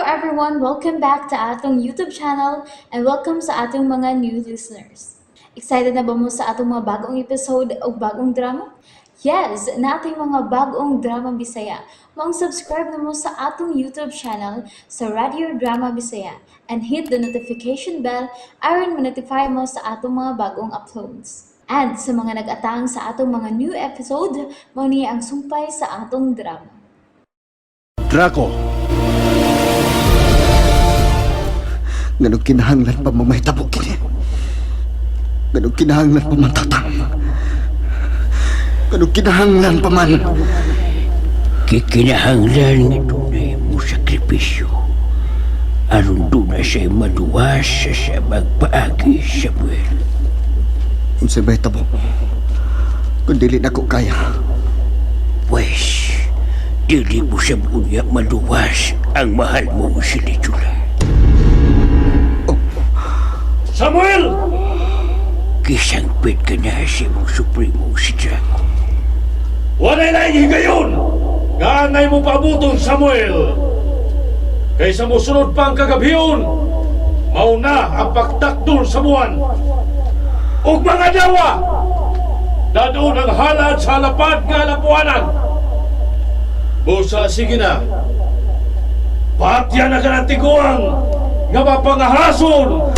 everyone, welcome back to atong YouTube channel and welcome sa atong mga new listeners. Excited na ba mo sa atong mga bagong episode o bagong drama? Yes, na ating mga bagong drama Bisaya. Subscribe na mo sa atong YouTube channel sa Radio Drama Bisaya and hit the notification bell aron ma-notify mo sa atong mga bagong uploads. And sa mga nag-atang sa atong mga new episode, mo niya ang sumpay sa atong drama. Draco, ganun kinahanglan pa mamahitabo kini. Ganun kinahanglan pa man tatang. Ganun kinahanglan pa man. Kikinahanglan nga dunay mo sakripisyo. Aron doon na siya'y maluwas sa magpaagi, Samuel. Unsay mahitabo? Kung dili na ko kaya. Pues, dili mo sa bunya maluwas ang mahal mong silitsula. Samuel! Kisangpit ka na si mong supremo si Draco. Walay laing higayon! Gaanay mo pabuton, Samuel! Kaysa mo sunod pang kagabiyon, mauna ang pagtakdol sa buwan. Ug mga dawa, dadoon ang halad sa lapad nga lapuanan. Busa, sige na. Patya na ka ng tiguang nga mapangahason!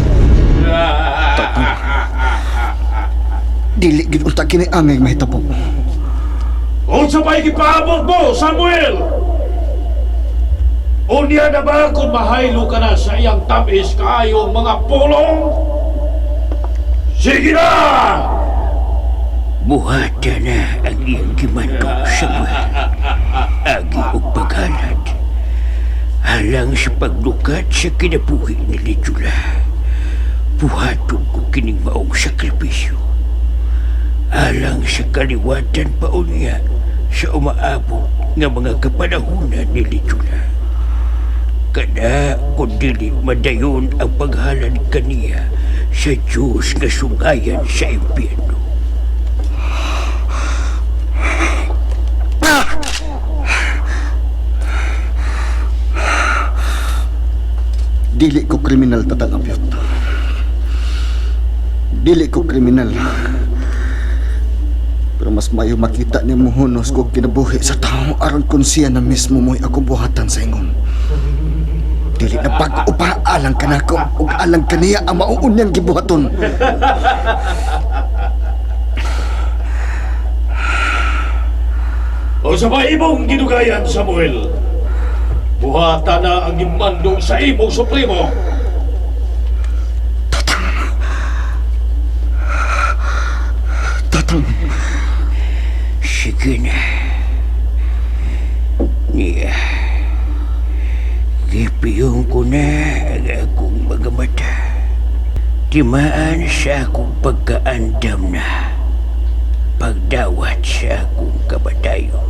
Dili gid unta kini angay mahitabo. Unsa pa'y gipaabot mo, Samuel? Unya na ba kung mahaylo ka na sa iyang tamis kaayong mga pulong? Sige na! Buhata na ang iyang gimandong, Samuel. Agi o paghalad. Halang sa paglukat sa kinabuhi ni Litula. Buhaton ko kining maong sakripisyo. Alang sa kaliwatan pa unya sa umaabot nga mga kapanahunan ni Litula. Kada kung dili madayon ang paghalad kaniya sa Diyos nga sungayan sa impyerno. Dili ko kriminal tatang apyot. Dili ko kriminal. Pero mas mayo makita ni muhunos ko kinabuhi sa tao aron kun siya na mismo mo'y ako buhatan sa ingon. Dili na pag-upa alang kanako ug alang kaniya ang mauunyang gibuhaton. O sa imong gidugayan, Samuel, buhata na ang imandong sa imong supremo. Tatang, Sige na. Niya. Gipiyong ko na ang akong mga mata. Timaan sa akong pagkaandam na. Pagdawat sa akong kamatayon.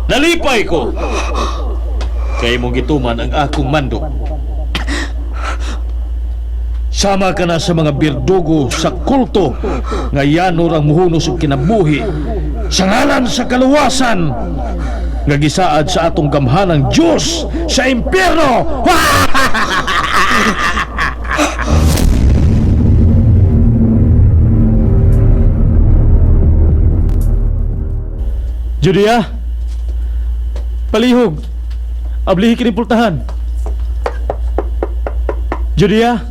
Nalipay ko! Kaya mong gituman ang akong mando. Sama ka na sa mga birdugo sa kulto nga yanor ang muhunos og kinabuhi sa ngalan sa kaluwasan nga gisaad sa atong gamhanang Diyos sa impyerno! Judia, palihog, ablihi kini pultahan. Judia,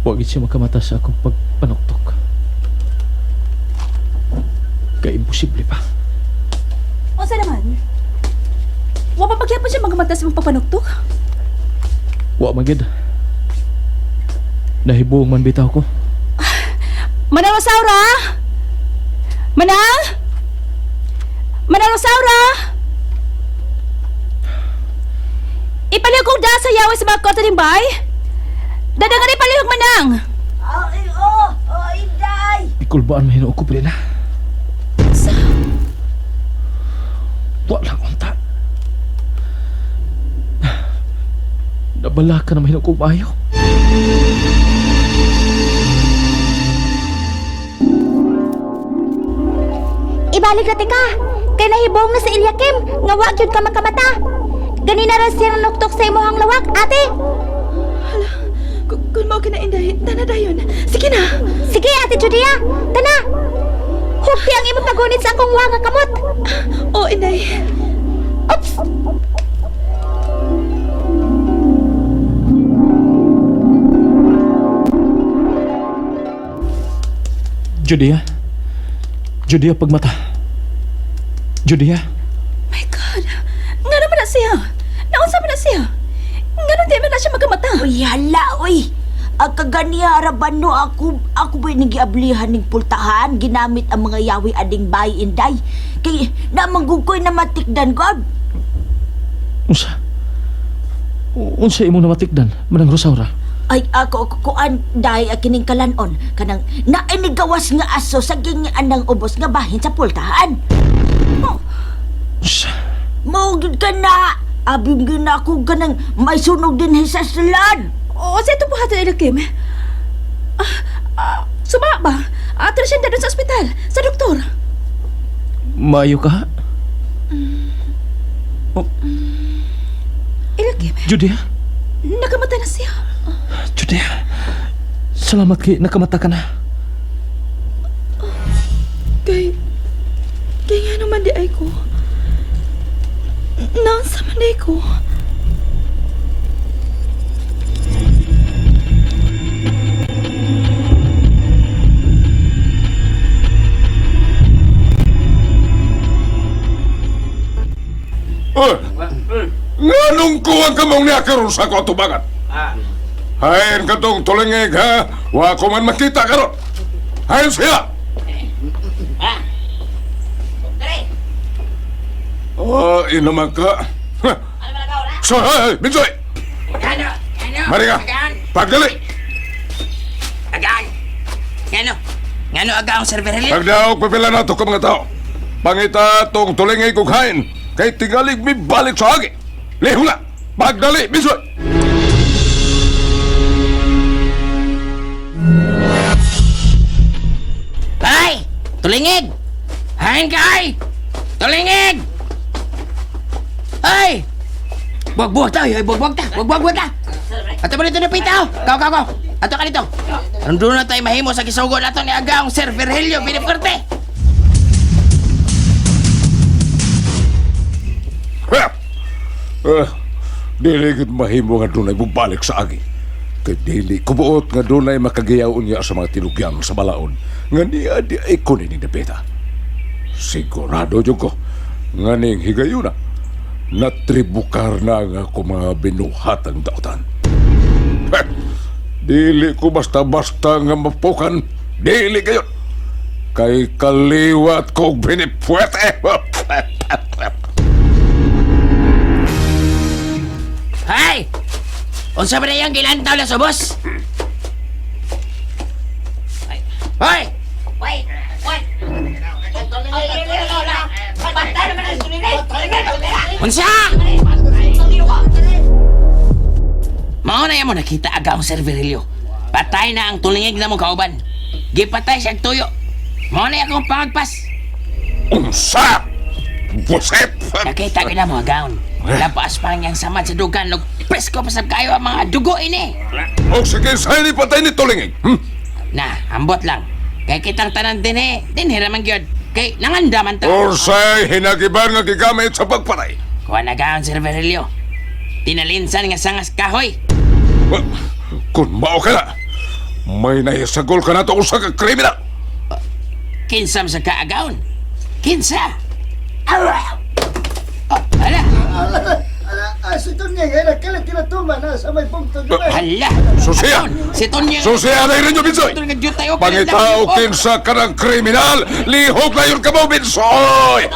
huwag siya makamata sa akong pagpanuktok. Kaya imposible pa. O sa naman? Wa pa pagyapon siya magamata sa mong papanuktok? Wa magid. Nahibuong man bitaw ko. Manang Rosaura! Manang! Manang Rosaura! Ipaliw kong da sa yawa sa mga kwarta ng bay. Dadangari palihog manang! Ay, oh, Inday! Ikulbaan mahino ko, Brina. Sa... Walang unta. Nabala ka na mahino ko maayo. Ibalik na ka! Kay nahibong na sa Ilyakim, nga wa gyud ka makamata. Ganina ra siyang nuktok sa imuhang lawak, ate! Kung mao kina Inday, tana dayon. Sige na! Sige, ate Judia! Tana! Hukti ang imong pagunit sa akong wa nga kamot! Oo, Inday. Oops! Judia? Judia, pagmata. Judia? My God! Nga naman na siya! Naunsa man na siya! Nga naman di man na siya magamata! Uy, hala, uy. Ang kaganiya araban no, ako ba'y nagiablihan ng pultahan, ginamit ang mga yawi ading bay inday. Kay namanggugoy na matikdan, God. Unsa? Unsa imo na matikdan, Manang Rosaura? Ay, ako kuan dahi akining kalanon, kanang nainigawas nga aso sa gingaan ng ubos nga bahin sa pultahan. Unsa? Maugid ka na. Abim gina ako ganang may sunog din sa salan. Oo, sa ito buhatan Ilyakim. Suma ba? Atras siya doon sa ospital, sa doktor. Maayo ka, ha? Ilyakim, Judia? nakamata na siya. Judia, salamat kay nakamata ka na. Kay nga naman di ay ko. Naunsa man di ko. Nganong kuwang ka mong niya karon sa ako tubangan? Hayan ka tong tulingig, ha? Wa ko man makita karon. Hayan siya! Oh, inaman ka. So, hey, Binsoy! Mari ka! Pagdali! Agaan! Ngano agaang server Helio? Pagdaog, pipila na to ka mga tao. Pangita tong tulingig kong hain. Kay tingalig mi balik sa agi. Lihong na! Pagdali, Binsoy! Ay! Tulingig! Hain ka ay! Tulingig! Ay! Buwag-buwag ta! Buwag-buwag ta! Buwag-buwag ta! Ato ba dito na pita? Kau! Ato ka dito! Nandun na tayo mahimo sa kisugo nato ni agaang Sir Virgilio Piniforte! Dili gid mahimo nga dunay bubalik sa agi. Kay dili kubuot nga dunay makagayaw niya sa mga tinugyan sa balaod nga niya di ay kunin ni depeta. Sigurado jud ko nga ning higayuna natribukar na nga ko mga binuhatang dautan. Dili ko basta-basta nga mapukan. Dili kayo. Kay kaliwat ko binipwete. Hay! Unsa ba na yung gilantaw na subos? Hoy! Unsa? Mao na yan mo nakita agaang Sir Virgilio. Patay na ang tulingig na mong kauban. Gipatay siyang tuyo. Mao na akong pangagpas. Unsa? Buset! Nakita ko na mo agaon. Lapas pa niyang samad sa dugan. Nagpresko pa sa kayo ang mga dugo ini. O sige, sa'yo ni patay ni Tulingig. Na, ambot lang. Kay kitang tanan din hiraman gyud. Kay nangandaman ta. Orsay, hinagiban nga gigamit sa pagpatay. Kuha na gaon, Sir Virgilio. Tinalinsan nga sangas kahoy. Kung mao ka na, may naisagol ka na to sa kriminal. Kinsam sa kaagaon. Kinsa? Hala! Si Tunyeng ay nagkalit kinatuman na sa may punto Hala! Susiya! Agaon, si Tonyo. Susiya na rin yung Binsoy! Pangitao kinsa ka ng kriminal, lihog na yun ka mo, Binsoy!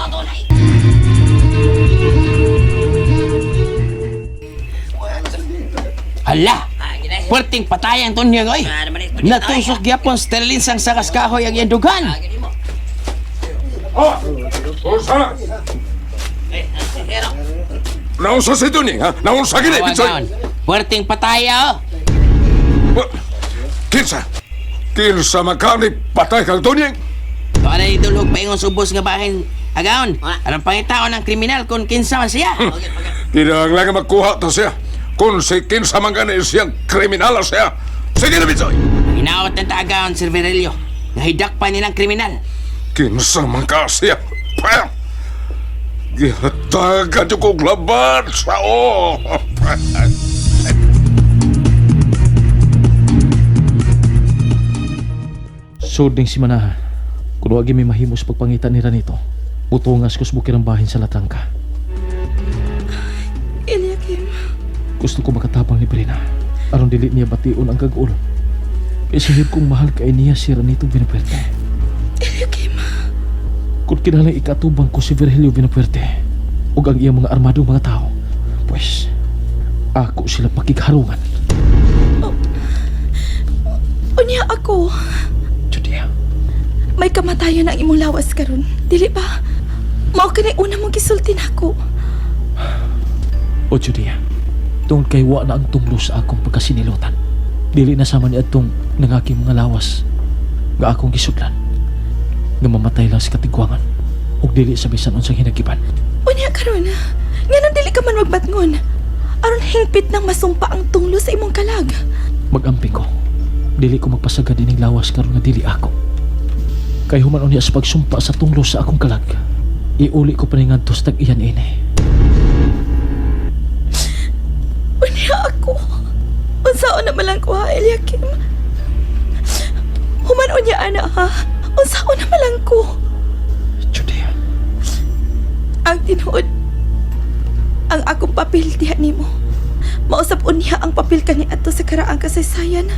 Hala! Perting patayang Tonyang, oy. Natusok gyapon sterilin sang sakas kahoy ang iyang dugan. Ah! Unsa? Naunsa si Tuning, ha? Naunsa gini, Bitsoy? Perting pataya, oh. Kinsa? Kinsa magkani patay kang Tuning? Ito na idulog pa ingon subos nga bahin. Agaon, anong pangitaon ng kriminal kung kinsa man siya? Kinang lang magkuha to siya. Kung si kinsa man gani siyang kriminal siya. Sige na, Bitsoy! Inaawat ng taagaon, Sir Virelio. Nahidak pa nilang kriminal. Kinsa man ka siya. Pa! Gihatagan yung kong laban sa o. Suding si Manaha. Kung wagi may mahimos pagpangitan nila nito, utungas kus bukir ang bahin sa latrangka. Eliakim, Gusto ko makatabang ni Brina. Aron dili niya bation ang kag-ulo. Isilip kong mahal kay niya si Ranito Binaperte. Eliakim, Kung kinalang ikatubang ko si Virgilio Binaperte ug ang iyang mga armadong mga tao, pues, ako sila pakigharungan. unya ako. Judia, May kamatayon ang imong lawas karon. Dili ba? Mao kanay una mong gisulti nako. o Judia, tungod kay wa na ang tunglo sa akong pagkasinilutan. Dili na sama ni atong nangaking mga lawas nga akong gisudlan nga mamatay lang sa katigwangan ug dili sa bisan unsang hinagiban. Unya karon. Nganong dili ka man magbatngon? Aron hingpit nang masumpa ang tunglo sa imong kalag. Magamping ko. Dili ko magpasagad ining lawas karon nga dili ako. Kay human unya sa pagsumpa sa tunglo sa akong kalag, iuli ko pa ning ngadtos tag iyan ini. Unya ako. Unsaon na malang ko ha, Eliakim? Human unya ana ha. Unsaon na malang ko? Judia, Ang tinuod. Ang akong papel diha nimo. Mausap unya ang papel kani adto sa karaang kasaysayan.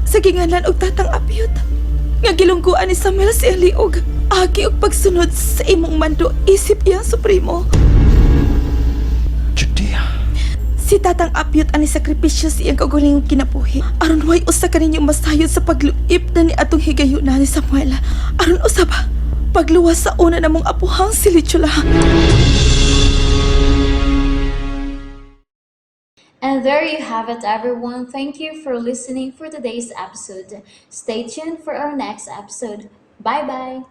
Sa ginganlan og tatang apyot. Nga gilungguan ni Samuel si Eliog. Agi og pagsunod sa imong mando isip iyang supremo. Judia, Si tatang apyot ani sakripisyo sa iyang kaugalingong kinabuhi. Aron way usa kaninyong masayod sa pagluip na ni atong higayuna ni Samuel. Aron usa ba? Pagluwas sa una namong apuhang si Lichula. And there you have it, everyone. Thank you for listening for today's episode. Stay tuned for our next episode. Bye bye.